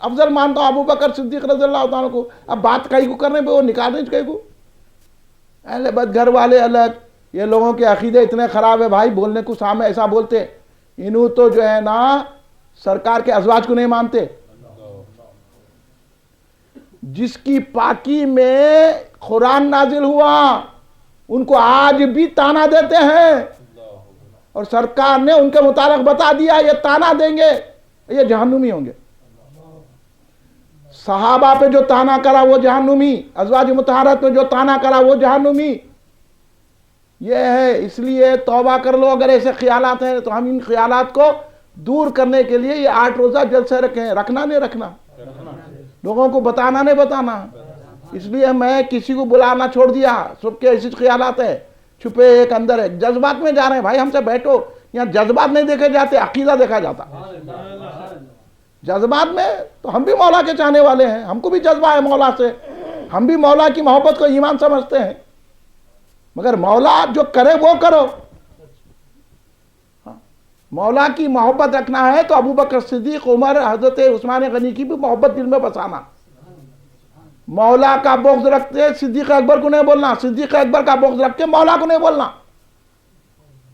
افضل مانتا ہوں ابو بکر صدیق رضی اللہ تعالیٰ کو. اب بات کئی کو کرنے پہ وہ نکال دیں کئی کو. اہل بد گھر والے الگ, یہ لوگوں کے عقیدے اتنے خراب ہے بھائی, بولنے کو سامنے ایسا بولتے. انہوں تو جو ہے نا سرکار کے ازواج کو نہیں مانتے. جس کی پاکی میں قرآن نازل ہوا ان کو آج بھی تانا دیتے ہیں, اور سرکار نے ان کے متعلق بتا دیا یہ تانا دیں گے, یہ جہنمی ہوں گے. صحابہ پہ جو تانا کرا وہ جہنمی, ازواج مطہرات پہ جو تانا کرا وہ جہنمی. یہ ہے, اس لیے توبہ کر لو. اگر ایسے خیالات ہیں تو ہم ان خیالات کو دور کرنے کے لیے یہ 8 روزہ جلسے رکھیں. رکھنا نہیں رکھنا, لوگوں کو بتانا نہیں بتانا. اس لیے میں کسی کو بلانا چھوڑ دیا. سب کے ایسے خیالات ہیں چھپے ایک اندر ہے. جذبات میں جا رہے ہیں بھائی, ہم سے بیٹھو. یہاں جذبات نہیں دیکھے جاتے, عقیدہ دیکھا جاتا. جذبات میں تو ہم بھی مولا کے چاہنے والے ہیں, ہم کو بھی جذبہ ہے مولا سے, ہم بھی مولا کی محبت کو ایمان سمجھتے ہیں, مگر مولا جو کرے وہ کرو. مولا کی محبت رکھنا ہے تو ابو بکر صدیق, عمر, حضرت عثمان غنی کی بھی محبت دل میں بسانا. مولا کا بغض رکھتے صدیق اکبر کو نہیں بولنا, صدیق اکبر کا بغض رکھ کے مولا کو نہیں بولنا.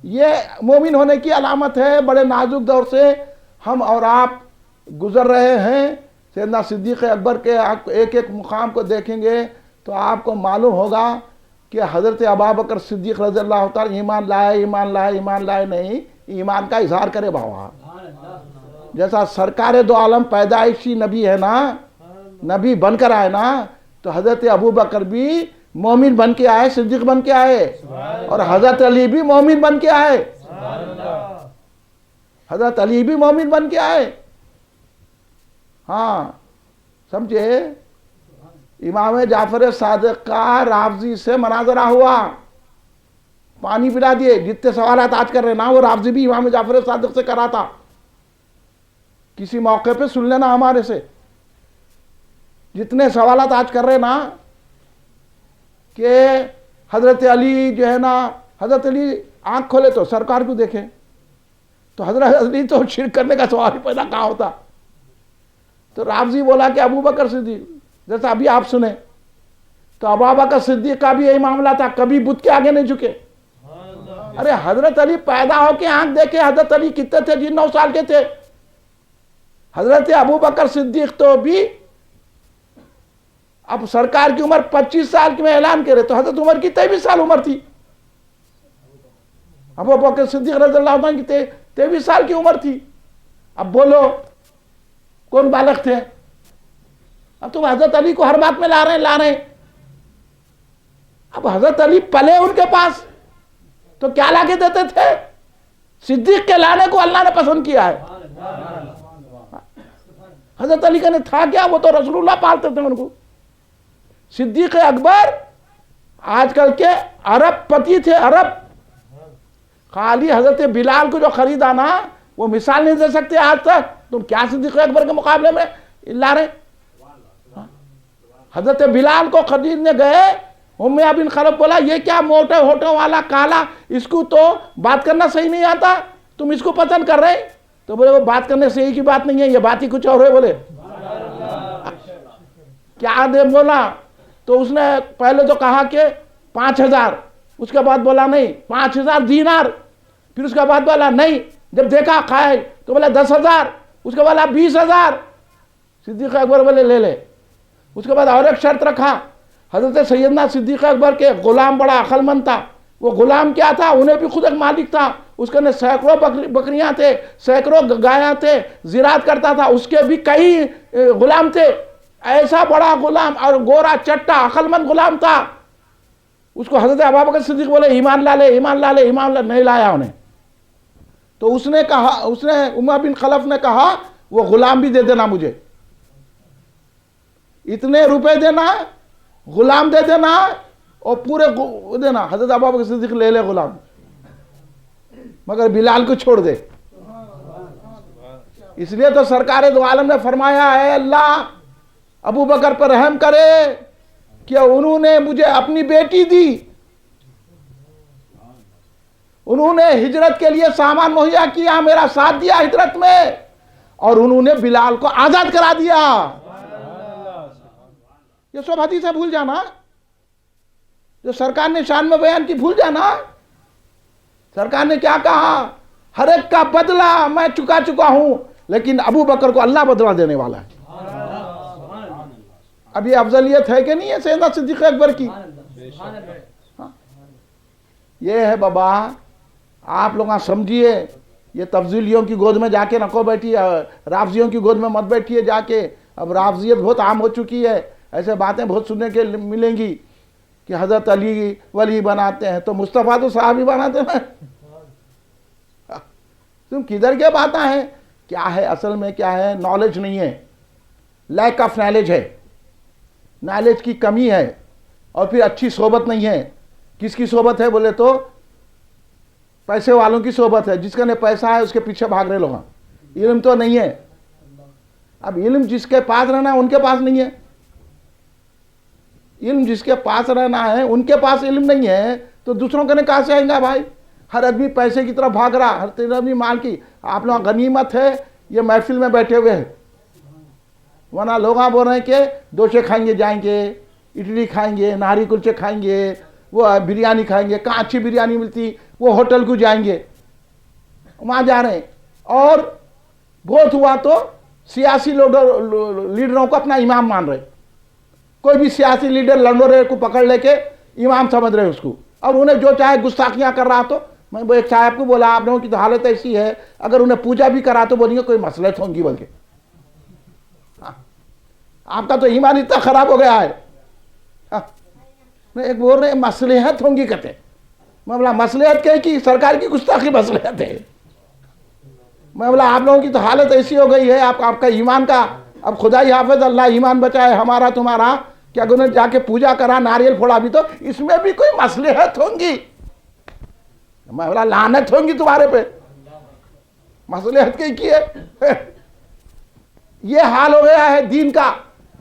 یہ مومن ہونے کی علامت ہے. بڑے نازک دور سے ہم اور آپ گزر رہے ہیں. سیدنا صدیق اکبر کے ایک ایک مقام کو دیکھیں گے تو آپ کو معلوم ہوگا کہ حضرت ابوبکر صدیق رضی اللہ تعالیٰ ایمان لائے, ایمان لائے, ایمان لائے نہیں, ایمان کا اظہار کرے بابا. جیسا سرکار دو عالم پیدائشی نبی ہے نا, نبی بن کر آئے نا, تو حضرت ابوبکر بھی مومن بن کے آئے, صدیق بن کے آئے, اور حضرت علی بھی مومن بن کے آئے. حضرت علی بھی مومن بن کے آئے. ہاں سمجھے. امام جعفر صادق کا رافضی سے مناظرہ ہوا, پانی پلا دیے. جتنے سوالات آج کر رہے نا وہ رافضی بھی امام جعفر صادق سے کرا تھا. کسی موقع پہ سن لینا ہمارے سے. جتنے سوالات آج کر رہے نا کہ حضرت علی جو ہے نا, حضرت علی آنکھ کھولے تو سرکار کو دیکھیں, تو حضرت علی تو شرک کرنے کا سوال ہی پیدا کہاں ہوتا. تو رافضی بولا کہ ابو بکر صدیق, جیسا ابھی آپ سنیں, تو ابو بکر صدیق کا بھی یہی معاملہ تھا, کبھی بت کے آگے نہیں جھکے. ارے حضرت علی پیدا ہو کے آنکھ دیکھے, حضرت علی کتنے تھے جی, 9 سال کے تھے. حضرت ابو بکر صدیق تو بھی اب سرکار کی عمر 25 سال کی میں اعلان کرے, تو حضرت عمر کی 23 سال عمر تھی. ابو بکر صدیق رضی اللہ عنہ کی 23 سال کی عمر تھی. اب بولو کون بالغ تھے؟ اب تم حضرت علی کو ہر بات میں لا رہے ہیں. اب حضرت علی پلے ان کے پاس تو کیا لا کے دیتے تھے؟ صدیق کے لانے کو اللہ نے پسند کیا ہے. حضرت علی کا نے تھا کیا, وہ تو رسول اللہ پالتے تھے ان کو. صدیق اکبر آج کل کے عرب پتی تھے, عرب. خالی حضرت بلال کو جو خریدا نا, وہ مثال نہیں دے سکتے آج تک. تم کیا صدیق اکبر کے مقابلے میں لا رہے. حضرت بلال کو خریدنے گئے, امیہ بن خلف بولا یہ کیا موٹے ہوٹوں والا کالا, اس کو تو بات کرنا صحیح نہیں آتا, تم اس کو پسند کر رہے. تو بولے وہ بات کرنے صحیح کی بات نہیں ہے, یہ بات ہی کچھ اور ہے. بولے کیا دے بولا, تو اس نے پہلے تو کہا کہ 5000, اس کے بعد بولا نہیں 5000 دینار, پھر اس کے بعد بولا نہیں, جب دیکھا قائل تو بولا 10,000, اس کے بعد 20,000. صدیق اکبر بولے لے لے. اس کے بعد اور ایک شرط رکھا. حضرت سیدنا صدیق اکبر کے غلام بڑا عقل مند تھا. وہ غلام کیا تھا, انہیں بھی خود ایک مالک تھا. اس کے اندر سینکڑوں بکریاں تھے, سینکڑوں گایاں تھے, زراعت کرتا تھا. اس کے بھی کئی غلام تھے. ایسا بڑا غلام اور گورا چٹا عقل مند غلام تھا. اس کو حضرت ابوبکر صدیق بولے ایمان لا لے, ایمان لا لے, ایمان لا. نہیں لایا انہیں. تو اس نے کہا, اس نے امیہ بن خلف نے کہا وہ غلام بھی دے دینا مجھے, اتنے روپے دینا, غلام دے دینا, اور پورے دینا. حضرت ابوبکر صدیق لے لے غلام, مگر بلال کو چھوڑ دے. اس لیے تو سرکار دو عالم نے فرمایا ہے اللہ ابو بکر پر رحم کرے کہ انہوں نے مجھے اپنی بیٹی دی, انہوں نے ہجرت کے لیے سامان مہیا کیا, میرا ساتھ دیا ہجرت میں, اور انہوں نے بلال کو آزاد کرا دیا. یہ سب حدیثیں بھول جانا, جو سرکار نے شان میں بیان کی بھول جانا. سرکار نے کیا کہا, ہر ایک کا بدلہ میں چکا ہوں, لیکن ابو بکر کو اللہ بدلہ دینے والا ہے. اب یہ افضلیت ہے کہ نہیں ہے سیدنا صدیق اکبر کی؟ یہ ہے بابا, آپ لوگ سمجھیے. یہ تفضیلیوں کی گود میں جا کے نکو بیٹھیے, رافضیوں کی گود میں مت بیٹھیے جا کے. اب رافضیت بہت عام ہو چکی ہے, ایسے باتیں بہت سننے کے ملیں گی کہ حضرت علی ولی بناتے ہیں, تو مصطفیٰ تو صحابی بناتے ہیں. تم کدھر کے باتیں ہیں؟ کیا ہے اصل میں, کیا ہے, نالج نہیں ہے, لیک آف نالج ہے, نالج کی کمی ہے, اور پھر اچھی صحبت نہیں ہے. کس کی صحبت ہے بولے تو پیسے والوں کی صحبت ہے, جس کا نے پیسہ ہے اس کے پیچھے بھاگ رہے لوگ. علم تو نہیں ہے. اب علم جس کے پاس رہنا ہے ان کے پاس نہیں ہے, علم جس کے پاس رہنا ہے ان کے پاس علم نہیں ہے, تو دوسروں کے نے کہاں سے آئیں گا بھائی؟ ہر آدمی پیسے کی طرف بھاگ رہا, ہر آدمی مال کی. آپ لوگ غنیمت ہے یہ محفل میں بیٹھے ہوئے ہیں, ورنہ لوگ بول رہے ہیں کہ دوشے کھائیں گے, جائیں گے اڈلی کھائیں گے, نہاری کلچے کھائیں گے, وہ بریانی کھائیں گے. کہاں اچھی بریانی ملتی وہ ہوٹل کو جائیں گے, وہاں جا رہے ہیں. اور بہت ہوا تو سیاسی لیڈروں کو اپنا امام مان رہے. کوئی بھی سیاسی لیڈر لنڈورے کو پکڑ لے کے امام سمجھ رہے اس کو, اور انہیں جو چاہے گستاخیاں کر رہا. تو میں ایک صاحب کو بولا, آپ لوگوں کی تو حالت ایسی ہے, اگر انہیں پوجا بھی کرا تو بولیں گے کوئی مصلحت ہوں گی بول کے. آپ کا تو ایمان اتنا خراب ہو گیا ہے. میں ایک بول رہے ہیں مصلحت ہوں گی کہتے, میں بولا مصلحت کہے کہ سرکار کی گستاخی مصلحت ہے. میں بولا آپ لوگوں کی تو حالت ایسی ہو گئی ہے, آپ کا ایمان کا, اب خدا ہی حافظ اللہ ایمان بچائے ہمارا تمہارا, کہ اگر انہیں جا کے پوجا کرا, ناریل پھوڑا بھی, تو اس میں بھی کوئی مصلحت ہوں گی. میں بولا لعنت ہوں گی تمہارے پہ, مصلحت کی ہے. یہ حال ہو گیا ہے دین کا.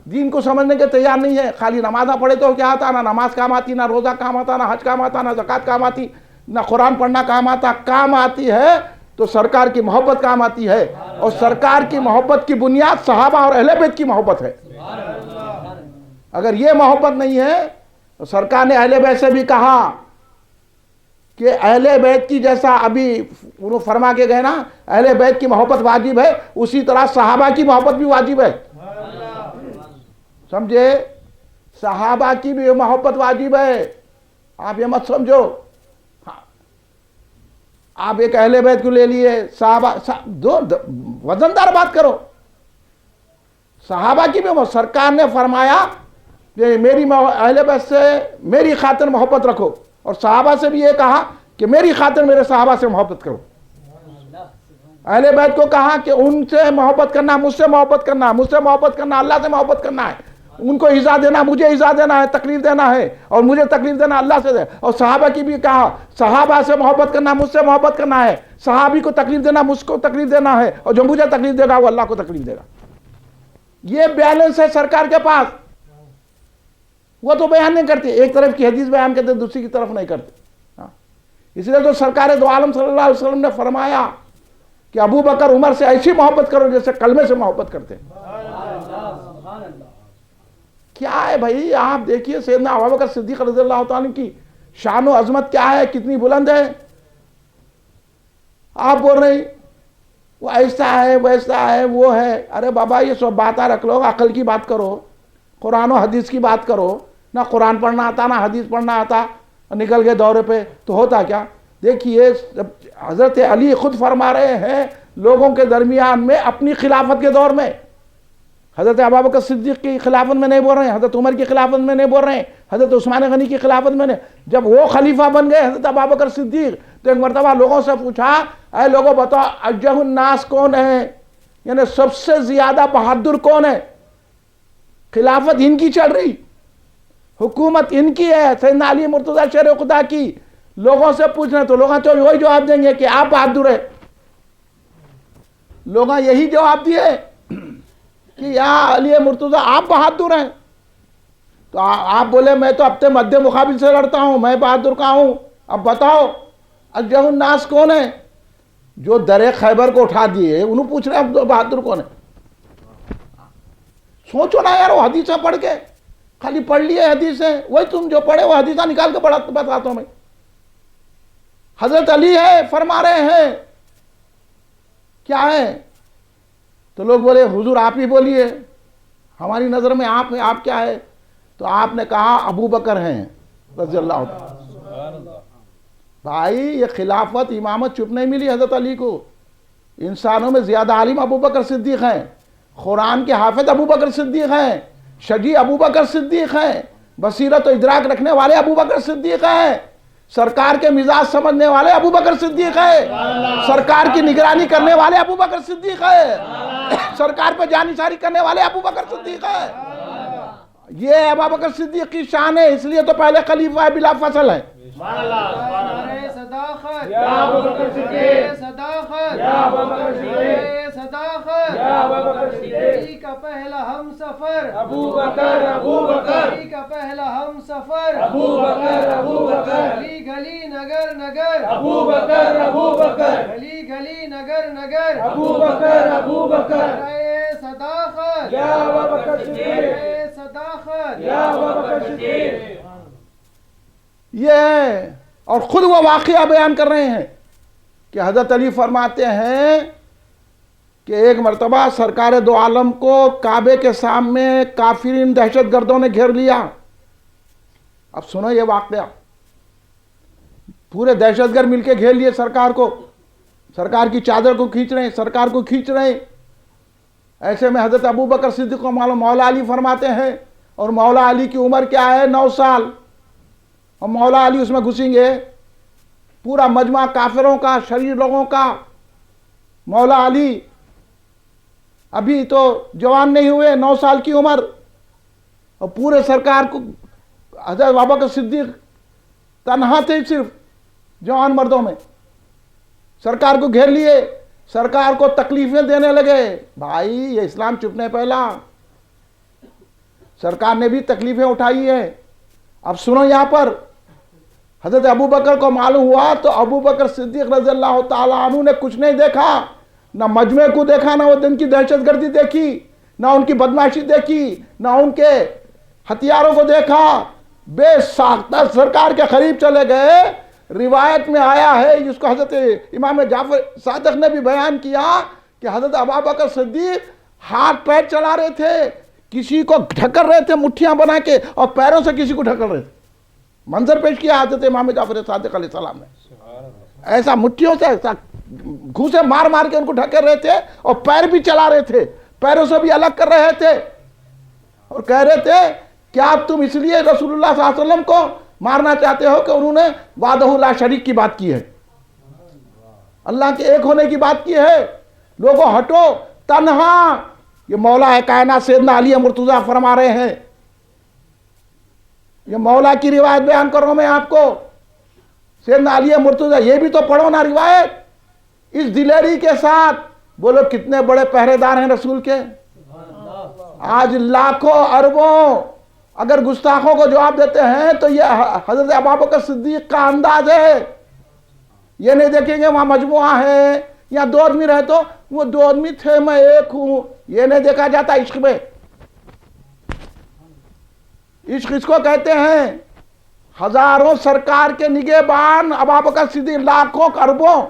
دین کو سمجھنے کے تیار نہیں ہے. خالی نمازہ پڑھے تو کیا آتا, نہ نماز کام آتی, نہ روزہ کام آتا, نہ حج کام آتا, نہ زکوٰۃ کام آتی, نہ قرآن پڑھنا کام آتا. کام آتی ہے تو سرکار کی محبت کام آتی ہے, اور سرکار کی محبت کی بنیاد صحابہ اور اہل بیت کی محبت ہے. اگر یہ محبت نہیں ہے تو سرکار نے اہل بیت سے بھی کہا کہ اہل بیت کی, جیسا ابھی انہوں فرما کے گئے نا, اہل بیت کی محبت واجب ہے, اسی طرح صحابہ کی محبت بھی واجب ہے. سمجھے, صحابہ کی بھی محبت واجب ہے. آپ یہ مت سمجھو, آپ ایک اہل بیت کو لے لیے, صحابہ دو وزندار بات کرو. صحابہ کی بھی سرکار نے فرمایا کہ میری اہل بیت سے میری خاطر محبت رکھو, اور صحابہ سے بھی یہ کہا کہ میری خاطر میرے صحابہ سے محبت کرو. اہل بیت کو کہا کہ ان سے محبت کرنا, مجھ سے محبت کرنا, مجھ سے محبت کرنا, اللہ سے محبت کرنا ہے. ان کو ایزا دینا, مجھے ایزا دینا ہے, تکلیف دینا ہے, اور مجھے تکلیف دینا اللہ سے دے. اور صحابہ کی بھی کہا صحابہ سے محبت کرنا, مجھ سے محبت کرنا ہے. صحابی کو تکلیف دینا, مجھ کو تکلیف دینا ہے, اور جو مجھے تکلیف دے گا وہ اللہ کو تکلیف دے گا. یہ بیلنس ہے سرکار کے پاس. وہ تو بیان نہیں کرتے, ایک طرف کی حدیث بیان کرتے, دوسری کی طرف نہیں کرتے. اس لیے تو سرکار دو عالم صلی اللہ علیہ وسلم نے فرمایا کہ ابو بکر عمر سے ایسی محبت کرو جیسے کلمے سے محبت کرتے. کیا ہے بھائی, آپ دیکھیے سیدنا ابو بکر صدیق رضی اللہ تعالیٰ کی شان و عظمت کیا ہے, کتنی بلند ہے. آپ بول رہے ہیں وہ ایسا ہے, ویسا ہے, وہ ہے. ارے بابا یہ سب باتیں رکھ لو, عقل کی بات کرو, قرآن و حدیث کی بات کرو. نہ قرآن پڑھنا آتا, نہ حدیث پڑھنا آتا, نکل گئے دورے پہ, تو ہوتا کیا؟ دیکھیے حضرت علی خود فرما رہے ہیں لوگوں کے درمیان میں اپنی خلافت کے دور میں, حضرت ابوبکر صدیق کی خلافت میں نہیں بول رہے ہیں, حضرت عمر کی خلافت میں نہیں بول رہے ہیں, حضرت عثمان غنی کی خلافت میں نہیں. جب وہ خلیفہ بن گئے حضرت ابوبکر صدیق, تو ایک مرتبہ لوگوں سے پوچھا, اے لوگوں بتاؤ اشجع الناس کون ہے, یعنی سب سے زیادہ بہادر کون ہے؟ خلافت ان کی چل رہی, حکومت ان کی ہے, سیدنا علی مرتضیٰ شیر خدا کی. لوگوں سے پوچھنا تو لوگ تو وہی جواب دیں گے کہ آپ بہادر ہیں. لوگ یہی جواب دیے کہ یا علی مرتضیٰ آپ بہادر ہیں. تو آپ بولے میں تو اپنے مد مقابل سے لڑتا ہوں, میں بہادر کا ہوں. اب بتاؤ اشجع الناس کون ہے؟ جو در خیبر کو اٹھا دیے انہوں پوچھ رہے ہیں عبد بہادر کون ہے؟ سوچو نا یار، وہ حدیثیں پڑھ کے خالی پڑھ لیے حدیثیں، وہی تم جو پڑھے وہ حدیثیں نکال کے بتاتا ہوں میں. حضرت علی ہے فرما رہے ہیں کیا ہے؟ تو لوگ بولے حضور آپ ہی بولیے، ہماری نظر میں آپ ہیں، آپ کیا ہے؟ تو آپ نے کہا ابو بکر ہیں رضی اللہ عنہ. بھائی یہ خلافت امامت چپ نہیں ملی حضرت علی کو. انسانوں میں زیادہ عالم ابو بکر صدیق ہیں، قرآن کے حافظ ابو بکر صدیق ہیں، شجیع ابو بکر صدیق ہیں، بصیرت و ادراک رکھنے والے ابو بکر صدیق ہیں، سرکار کے مزاج سمجھنے والے ابو بکر صدیق ہیں، سرکار کی نگرانی کرنے والے ابو بکر صدیق ہیں، سرکار پہ جانثاری کرنے والے ابو بکر صدیق ہیں. یہ ابو بکر صدیق کی شان ہے، اس لیے تو پہلے خلیفہ ہے بلا فصل ہے. صداقت یا ابو بکر صدیق، صداقت یا ابو بکر صدیق، صداقت یا ابو بکر صدیق. علی کا پہلا ہم سفر ابو بکر، ابو بکر. علی کا پہلا ہم سفر ابو بکر، ابو بکر. گلی گلی نگر نگر ابو بکر، ابو بکر. گلی گلی نگر نگر ابو بکر، ابو بکر. صداقت یا ابو بکر صدیق، صداقت یا ابو بکر صدیق. یہ ہے، اور خود وہ واقعہ بیان کر رہے ہیں کہ حضرت علی فرماتے ہیں کہ ایک مرتبہ سرکار دو عالم کو کعبے کے سامنے کافرین دہشت گردوں نے گھیر لیا. اب سنو یہ واقعہ، پورے دہشت گرد مل کے گھیر لیے سرکار کو، سرکار کی چادر کو کھینچ رہے ہیں، سرکار کو کھینچ رہے ہیں. ایسے میں حضرت ابو بکر صدیق کو مولا علی فرماتے ہیں، اور مولا علی کی عمر کیا ہے؟ 9 سال. اور مولا علی اس میں گھسیں گے، پورا مجمع کافروں کا، شریر لوگوں کا. مولا علی ابھی تو جوان نہیں ہوئے، 9 سال کی عمر، اور پورے سرکار کو حضرت ابو بکر صدیق تنہا تھے صرف جوان مردوں میں، سرکار کو گھیر لیے، سرکار کو تکلیفیں دینے لگے. بھائی یہ اسلام چپنے پہلا، سرکار نے بھی تکلیفیں اٹھائی ہیں. اب سنو یہاں پر حضرت ابو بکر کو معلوم ہوا تو ابو بکر صدیق رضی اللہ تعالیٰ عنہ نے کچھ نہیں دیکھا، نہ مجمع کو دیکھا، نہ وہ دن کی دہشت گردی دیکھی، نہ ان کی بدمعاشی دیکھی، نہ ان کے ہتھیاروں کو دیکھا. بے ساختہ سرکار کے قریب چلے گئے. روایت میں آیا ہے، جس کو حضرت امام جعفر صادق نے بھی بیان کیا، کہ حضرت ابو بکر صدیق ہاتھ پیر چلا رہے تھے، کسی کو ڈھکل رہے تھے مٹھیاں بنا کے، اور پیروں سے کسی کو ڈھکل رہے تھے. منظر پیش کیا حضرت امام جعفر صادق علیہ السلام نے. ایسا مٹھیوں سے ایسا گھوسے مار مار کے ان کو ڈھکل رہے تھے، اور پیر بھی چلا رہے تھے، پیروں سے بھی الگ کر رہے تھے، اور کہہ رہے تھے کیا تم اس لیے رسول اللہ صلی اللہ علیہ وسلم کو مارنا چاہتے ہو کہ انہوں نے وحدہ لا شریک کی بات کی ہے، اللہ کے ایک ہونے کی بات کی ہے. لوگوں ہٹو، تنہا. یہ مولا کائنات سیدنا علی مرتضیٰ فرما رہے ہیں، یہ مولا کی روایت بیان کر رہا ہوں میں آپ کو. سیدنا علی مرتضیٰ، یہ بھی تو پڑھو نا روایت اس دلیری کے ساتھ. بولو کتنے بڑے پہرے دار ہیں رسول کے. آج لاکھوں اربوں اگر گستاخوں کو جواب دیتے ہیں تو یہ حضرت ابو بکر صدیق کا انداز ہے. یہ نہیں دیکھیں گے وہاں مجموعہ ہے یا 2 آدمی رہے تو وہ 2 آدمی تھے میں ایک ہوں، یہ نہیں دیکھا جاتا. عشق میں، عشق اس کو کہتے ہیں. ہزاروں سرکار کے نگہبان ابو بکر صدیق، لاکھوں اربوں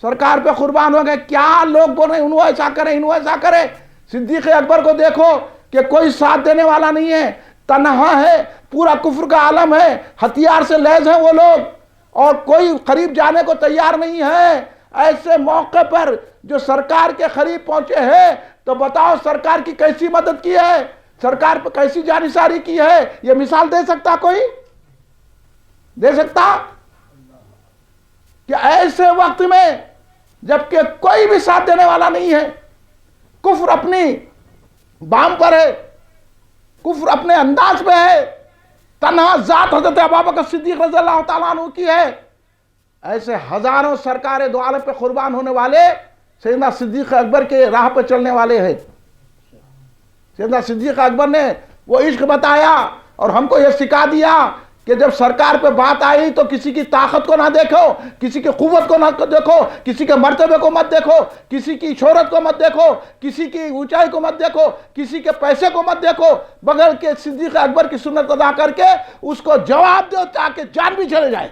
سرکار پہ قربان ہو گئے. کیا لوگ بول رہے ہیں انہوں ایسا کرے، انہوں ایسا کرے. صدیق اکبر کو دیکھو کہ کوئی ساتھ دینے والا نہیں ہے، تنہا ہے، پورا کفر کا عالم ہے، ہتھیار سے لیس ہیں وہ لوگ، اور کوئی قریب جانے کو تیار نہیں ہے. ایسے موقع پر جو سرکار کے قریب پہنچے ہیں تو بتاؤ سرکار کی کیسی مدد کی ہے، سرکار پہ کیسی جانثاری کی ہے. یہ مثال دے سکتا کوئی؟ دے سکتا؟ کہ ایسے وقت میں جبکہ کوئی بھی ساتھ دینے والا نہیں ہے، کفر اپنی بام پر ہے، کفر اپنے انداز پہ ہے، تنہا ذات حضرت ابو بکر صدیق رضی اللہ تعالیٰ عنہ کی ہے. ایسے ہزاروں سرکار دو عالم پہ قربان ہونے والے سیدنا صدیق اکبر کے راہ پہ چلنے والے ہیں. سیدنا صدیق اکبر نے وہ عشق بتایا اور ہم کو یہ سکھا دیا کہ جب سرکار پہ بات آئی تو کسی کی طاقت کو نہ دیکھو، کسی کی قوت کو نہ دیکھو، کسی کے مرتبے کو مت دیکھو، کسی کی شہرت کو مت دیکھو، کسی کی اونچائی کو مت دیکھو، کسی کے پیسے کو مت دیکھو، بغیر کہ صدیق اکبر کی سنت ادا کر کے اس کو جواب دو تاکہ جان بھی چلے جائے۔